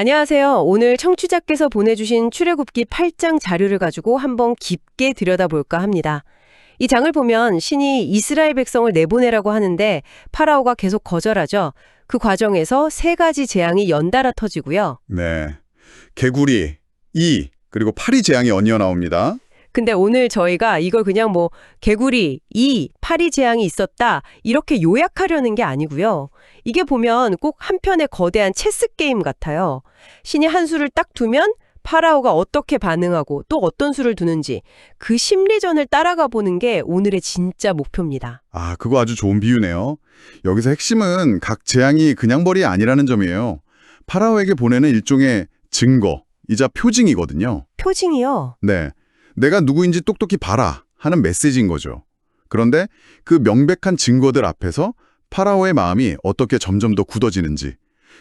안녕하세요. 오늘 청취자께서 보내주신 출애굽기 8장 자료를 가지고 한번 깊게 들여다볼까 합니다. 이 장을 보면 신이 이스라엘 백성을 내보내라고 하는데 파라오가 계속 거절하죠. 그 과정에서 세 가지 재앙이 연달아 터지고요. 네. 개구리, 그리고 파리 재앙이 얹어 나옵니다. 근데 오늘 저희가 이걸 그냥 개구리, 파리 재앙이 있었다 이렇게 요약하려는 게 아니고요. 이게 보면 꼭 한편의 거대한 체스 게임 같아요. 신이 한 수를 딱 두면 파라오가 어떻게 반응하고 또 어떤 수를 두는지 그 심리전을 따라가 보는 게 오늘의 진짜 목표입니다. 아, 그거 아주 좋은 비유네요. 여기서 핵심은 각 재앙이 그냥 벌이 아니라는 점이에요. 파라오에게 보내는 일종의 증거이자 표징이거든요. 표징이요? 네. 내가 누구인지 똑똑히 봐라 하는 메시지인 거죠. 그런데 그 명백한 증거들 앞에서 파라오의 마음이 어떻게 점점 더 굳어지는지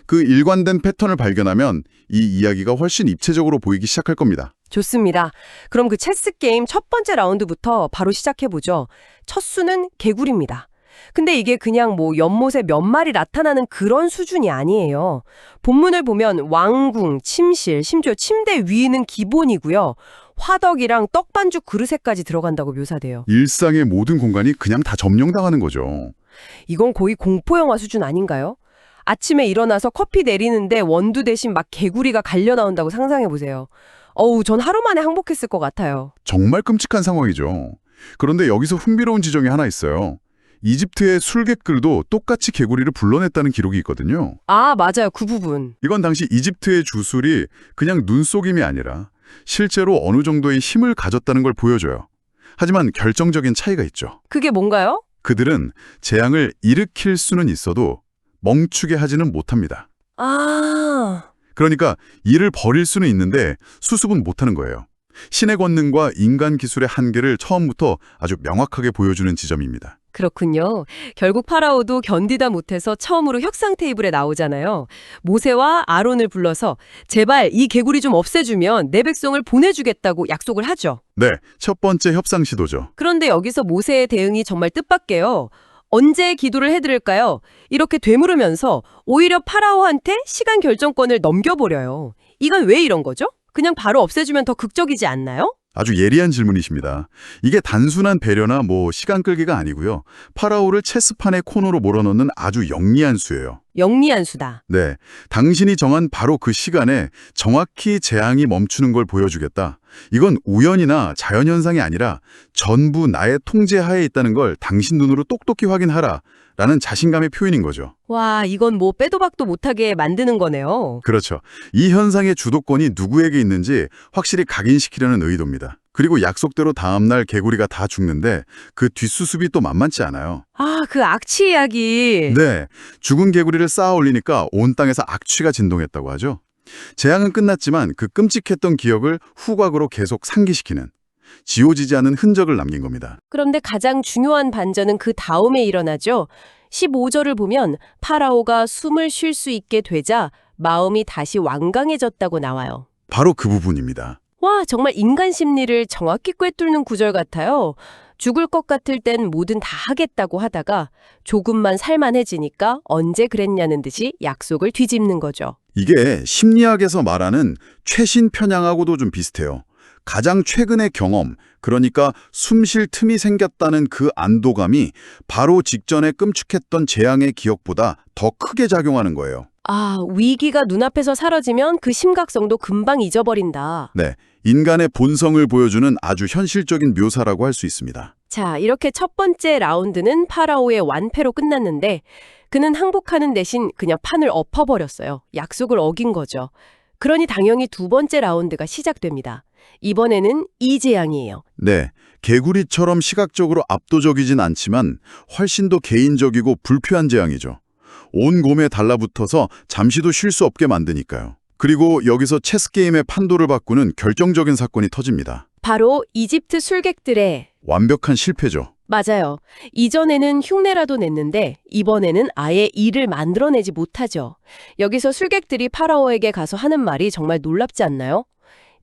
그 일관된 패턴을 발견하면 이 이야기가 훨씬 입체적으로 보이기 시작할 겁니다. 좋습니다. 그럼 그 체스 게임 첫 번째 라운드부터 바로 시작해보죠. 첫 수는 개구리입니다. 근데 이게 그냥 연못에 몇 마리 나타나는 그런 수준이 아니에요. 본문을 보면 왕궁, 침실, 심지어 침대 위는 기본이고요. 화덕이랑 떡반죽 그릇에까지 들어간다고 묘사돼요. 일상의 모든 공간이 그냥 다 점령당하는 거죠. 이건 거의 공포영화 수준 아닌가요? 아침에 일어나서 커피 내리는데 원두 대신 막 개구리가 갈려 나온다고 상상해보세요. 전 하루 만에 항복했을 것 같아요. 정말 끔찍한 상황이죠. 그런데 여기서 흥미로운 지점이 하나 있어요. 이집트의 술객들도 똑같이 개구리를 불러냈다는 기록이 있거든요. 아, 맞아요. 그 부분. 이건 당시 이집트의 주술이 그냥 눈속임이 아니라 실제로 어느 정도의 힘을 가졌다는 걸 보여줘요. 하지만 결정적인 차이가 있죠. 그게 뭔가요? 그들은 재앙을 일으킬 수는 있어도 멈추게 하지는 못합니다. 아... 그러니까 일을 벌일 수는 있는데 수습은 못하는 거예요. 신의 권능과 인간 기술의 한계를 처음부터 아주 명확하게 보여주는 지점입니다. 그렇군요. 결국 파라오도 견디다 못해서 처음으로 협상 테이블에 나오잖아요. 모세와 아론을 불러서 제발 이 개구리 좀 없애주면 내 백성을 보내주겠다고 약속을 하죠. 네, 첫 번째 협상 시도죠. 그런데 여기서 모세의 대응이 정말 뜻밖에요. 언제 기도를 해드릴까요? 이렇게 되물으면서 오히려 파라오한테 시간 결정권을 넘겨버려요. 이건 왜 이런 거죠? 그냥 바로 없애주면 더 극적이지 않나요? 아주 예리한 질문이십니다. 이게 단순한 배려나 시간 끌기가 아니고요. 파라오를 체스판의 코너로 몰아넣는 아주 영리한 수예요. 영리한 수다. 네, 당신이 정한 바로 그 시간에 정확히 재앙이 멈추는 걸 보여주겠다. 이건 우연이나 자연현상이 아니라 전부 나의 통제하에 있다는 걸 당신 눈으로 똑똑히 확인하라 라는 자신감의 표현인 거죠. 와, 이건 빼도 박도 못하게 만드는 거네요. 그렇죠. 이 현상의 주도권이 누구에게 있는지 확실히 각인시키려는 의도입니다. 그리고 약속대로 다음날 개구리가 다 죽는데 그 뒷수습이 또 만만치 않아요. 아, 그 악취 이야기. 네, 죽은 개구리를 쌓아 올리니까 온 땅에서 악취가 진동했다고 하죠. 재앙은 끝났지만 그 끔찍했던 기억을 후각으로 계속 상기시키는 지워지지 않은 흔적을 남긴 겁니다. 그런데 가장 중요한 반전은 그 다음에 일어나죠. 15절을 보면 파라오가 숨을 쉴 수 있게 되자 마음이 다시 완강해졌다고 나와요. 바로 그 부분입니다. 와, 정말 인간 심리를 정확히 꿰뚫는 구절 같아요. 죽을 것 같을 땐 뭐든 다 하겠다고 하다가 조금만 살만해지니까 언제 그랬냐는 듯이 약속을 뒤집는 거죠. 이게 심리학에서 말하는 최신 편향하고도 좀 비슷해요. 가장 최근의 경험, 그러니까 숨 쉴 틈이 생겼다는 그 안도감이 바로 직전에 끔찍했던 재앙의 기억보다 더 크게 작용하는 거예요. 아, 위기가 눈앞에서 사라지면 그 심각성도 금방 잊어버린다. 네, 인간의 본성을 보여주는 아주 현실적인 묘사라고 할 수 있습니다. 자, 이렇게 첫 번째 라운드는 파라오의 완패로 끝났는데 그는 항복하는 대신 그냥 판을 엎어버렸어요. 약속을 어긴 거죠. 그러니 당연히 두 번째 라운드가 시작됩니다. 이번에는 이 재앙이에요. 네, 개구리처럼 시각적으로 압도적이진 않지만 훨씬 더 개인적이고 불쾌한 재앙이죠. 온 몸에 달라붙어서 잠시도 쉴 수 없게 만드니까요. 그리고 여기서 체스게임의 판도를 바꾸는 결정적인 사건이 터집니다. 바로 이집트 술객들의 완벽한 실패죠. 맞아요. 이전에는 흉내라도 냈는데 이번에는 아예 일을 만들어내지 못하죠. 여기서 술객들이 파라오에게 가서 하는 말이 정말 놀랍지 않나요?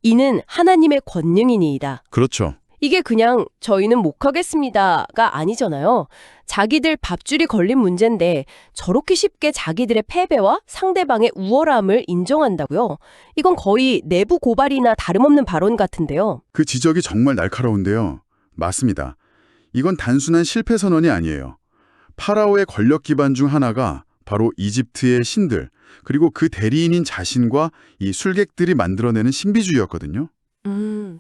이는 하나님의 권능이니이다. 그렇죠. 이게 그냥 저희는 못 하겠습니다가 아니잖아요. 자기들 밥줄이 걸린 문제인데 저렇게 쉽게 자기들의 패배와 상대방의 우월함을 인정한다고요? 이건 거의 내부 고발이나 다름없는 발언 같은데요. 그 지적이 정말 날카로운데요. 맞습니다. 이건 단순한 실패 선언이 아니에요. 파라오의 권력 기반 중 하나가 바로 이집트의 신들, 그리고 그 대리인인 자신과 이 술객들이 만들어내는 신비주의였거든요.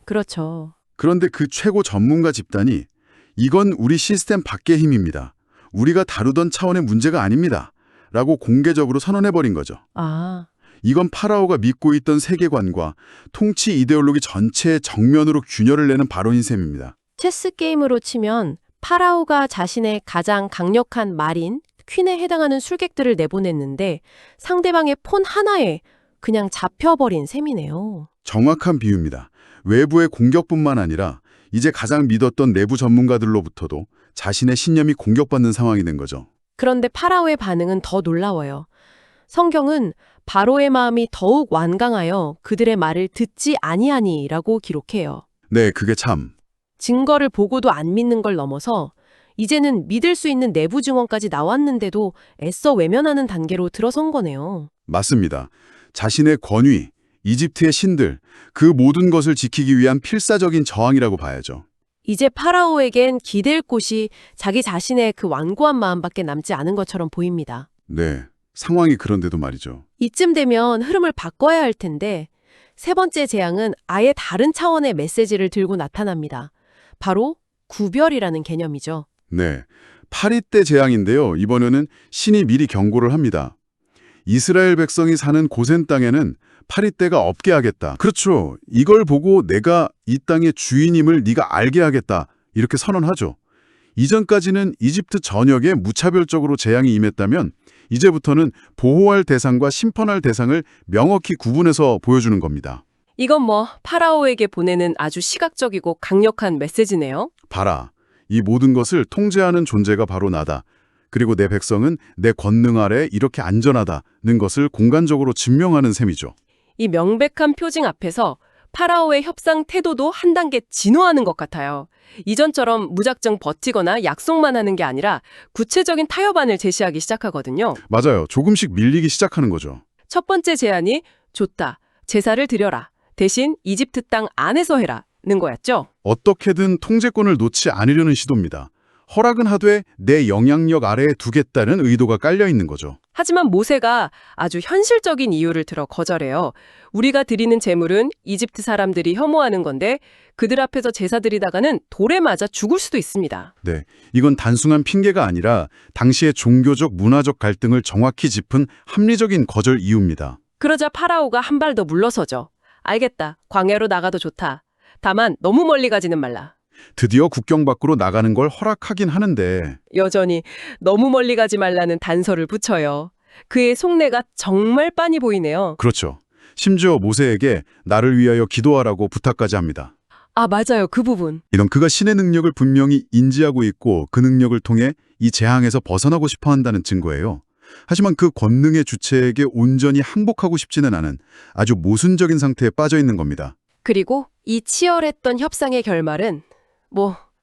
그렇죠. 그런데 그 최고 전문가 집단이 이건 우리 시스템 밖의 힘입니다. 우리가 다루던 차원의 문제가 아닙니다. 라고 공개적으로 선언해버린 거죠. 아, 이건 파라오가 믿고 있던 세계관과 통치 이데올로기 전체의 정면으로 균열을 내는 발언인 셈입니다. 체스 게임으로 치면 파라오가 자신의 가장 강력한 말인 퀸에 해당하는 술객들을 내보냈는데 상대방의 폰 하나에 그냥 잡혀버린 셈이네요. 정확한 비유입니다. 외부의 공격뿐만 아니라 이제 가장 믿었던 내부 전문가들로부터도 자신의 신념이 공격받는 상황이 된 거죠. 그런데 파라오의 반응은 더 놀라워요. 성경은 바로의 마음이 더욱 완강하여 그들의 말을 듣지 아니하니라고 기록해요. 네, 그게 참. 증거를 보고도 안 믿는 걸 넘어서 이제는 믿을 수 있는 내부 증언까지 나왔는데도 애써 외면하는 단계로 들어선 거네요. 맞습니다. 자신의 권위, 이집트의 신들, 그 모든 것을 지키기 위한 필사적인 저항이라고 봐야죠. 이제 파라오에겐 기댈 곳이 자기 자신의 그 완고한 마음밖에 남지 않은 것처럼 보입니다. 네, 상황이 그런데도 말이죠. 이쯤 되면 흐름을 바꿔야 할 텐데 세 번째 재앙은 아예 다른 차원의 메시지를 들고 나타납니다. 바로 구별이라는 개념이죠. 네, 파리 때 재앙인데요. 이번에는 신이 미리 경고를 합니다. 이스라엘 백성이 사는 고센 땅에는 파리 때가 없게 하겠다. 그렇죠. 이걸 보고 내가 이 땅의 주인임을 네가 알게 하겠다. 이렇게 선언하죠. 이전까지는 이집트 전역에 무차별적으로 재앙이 임했다면 이제부터는 보호할 대상과 심판할 대상을 명확히 구분해서 보여주는 겁니다. 이건 뭐 파라오에게 보내는 아주 시각적이고 강력한 메시지네요. 봐라. 이 모든 것을 통제하는 존재가 바로 나다. 그리고 내 백성은 내 권능 아래 이렇게 안전하다는 것을 공간적으로 증명하는 셈이죠. 이 명백한 표징 앞에서 파라오의 협상 태도도 한 단계 진화하는 것 같아요. 이전처럼 무작정 버티거나 약속만 하는 게 아니라 구체적인 타협안을 제시하기 시작하거든요. 맞아요. 조금씩 밀리기 시작하는 거죠. 첫 번째 제안이 좋다. 제사를 드려라. 대신 이집트 땅 안에서 해라는 거였죠. 어떻게든 통제권을 놓지 않으려는 시도입니다. 허락은 하되 내 영향력 아래에 두겠다는 의도가 깔려 있는 거죠. 하지만 모세가 아주 현실적인 이유를 들어 거절해요. 우리가 드리는 제물은 이집트 사람들이 혐오하는 건데 그들 앞에서 제사 드리다가는 돌에 맞아 죽을 수도 있습니다. 네, 이건 단순한 핑계가 아니라 당시의 종교적, 문화적 갈등을 정확히 짚은 합리적인 거절 이유입니다. 그러자 파라오가 한 발 더 물러서죠. 알겠다. 광야로 나가도 좋다. 다만 너무 멀리 가지는 말라. 드디어 국경 밖으로 나가는 걸 허락하긴 하는데 여전히 너무 멀리 가지 말라는 단서를 붙여요. 그의 속내가 정말 빤히 보이네요. 그렇죠. 심지어 모세에게 나를 위하여 기도하라고 부탁까지 합니다. 아, 맞아요. 그 부분. 이런 그가 신의 능력을 분명히 인지하고 있고 그 능력을 통해 이 재앙에서 벗어나고 싶어 한다는 증거예요. 하지만 그 권능의 주체에게 온전히 항복하고 싶지는 않은 아주 모순적인 상태에 빠져 있는 겁니다. 그리고 이 치열했던 협상의 결말은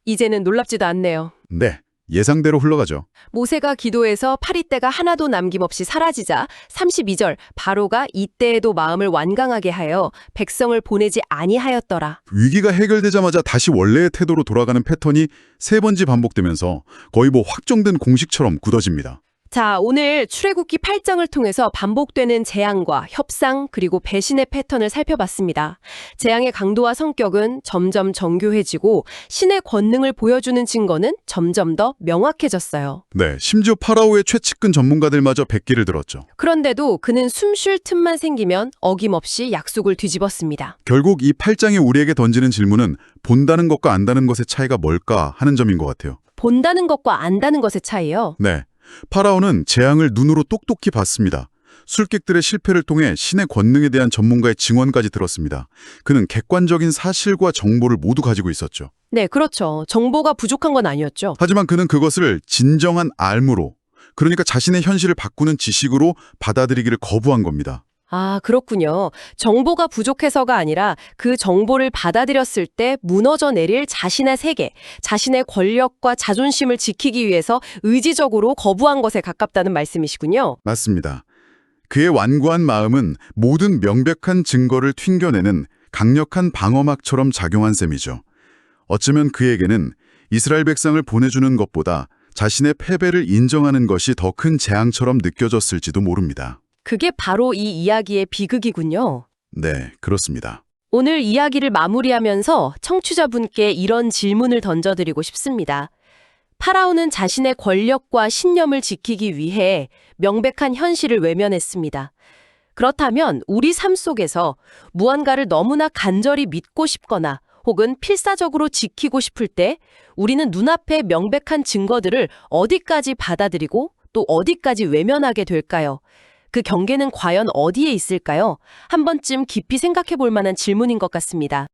이제는 놀랍지도 않네요. 네, 예상대로 흘러가죠. 모세가 기도해서 파리떼가 하나도 남김없이 사라지자 32절 바로가 이때에도 마음을 완강하게 하여 백성을 보내지 아니하였더라. 위기가 해결되자마자 다시 원래의 태도로 돌아가는 패턴이 세 번째 반복되면서 거의 확정된 공식처럼 굳어집니다. 자, 오늘 출애굽기 8장을 통해서 반복되는 재앙과 협상 그리고 배신의 패턴을 살펴봤습니다. 재앙의 강도와 성격은 점점 정교해지고 신의 권능을 보여주는 증거는 점점 더 명확해졌어요. 네, 심지어 파라오의 최측근 전문가들마저 백기를 들었죠. 그런데도 그는 숨쉴 틈만 생기면 어김없이 약속을 뒤집었습니다. 결국 이 8장이 우리에게 던지는 질문은 본다는 것과 안다는 것의 차이가 뭘까 하는 점인 것 같아요. 본다는 것과 안다는 것의 차이요? 네, 파라오는 재앙을 눈으로 똑똑히 봤습니다. 술객들의 실패를 통해 신의 권능에 대한 전문가의 증언까지 들었습니다. 그는 객관적인 사실과 정보를 모두 가지고 있었죠. 네, 그렇죠. 정보가 부족한 건 아니었죠. 하지만 그는 그것을 진정한 알무로, 그러니까 자신의 현실을 바꾸는 지식으로 받아들이기를 거부한 겁니다. 아, 그렇군요. 정보가 부족해서가 아니라 그 정보를 받아들였을 때 무너져 내릴 자신의 세계, 자신의 권력과 자존심을 지키기 위해서 의지적으로 거부한 것에 가깝다는 말씀이시군요. 맞습니다. 그의 완고한 마음은 모든 명백한 증거를 튕겨내는 강력한 방어막처럼 작용한 셈이죠. 어쩌면 그에게는 이스라엘 백성을 보내주는 것보다 자신의 패배를 인정하는 것이 더 큰 재앙처럼 느껴졌을지도 모릅니다. 그게 바로 이 이야기의 비극이군요. 네, 그렇습니다. 오늘 이야기를 마무리하면서 청취자분께 이런 질문을 던져드리고 싶습니다. 파라오는 자신의 권력과 신념을 지키기 위해 명백한 현실을 외면했습니다. 그렇다면 우리 삶 속에서 무언가를 너무나 간절히 믿고 싶거나 혹은 필사적으로 지키고 싶을 때 우리는 눈앞의 명백한 증거들을 어디까지 받아들이고 또 어디까지 외면하게 될까요? 그 경계는 과연 어디에 있을까요? 한 번쯤 깊이 생각해 볼 만한 질문인 것 같습니다.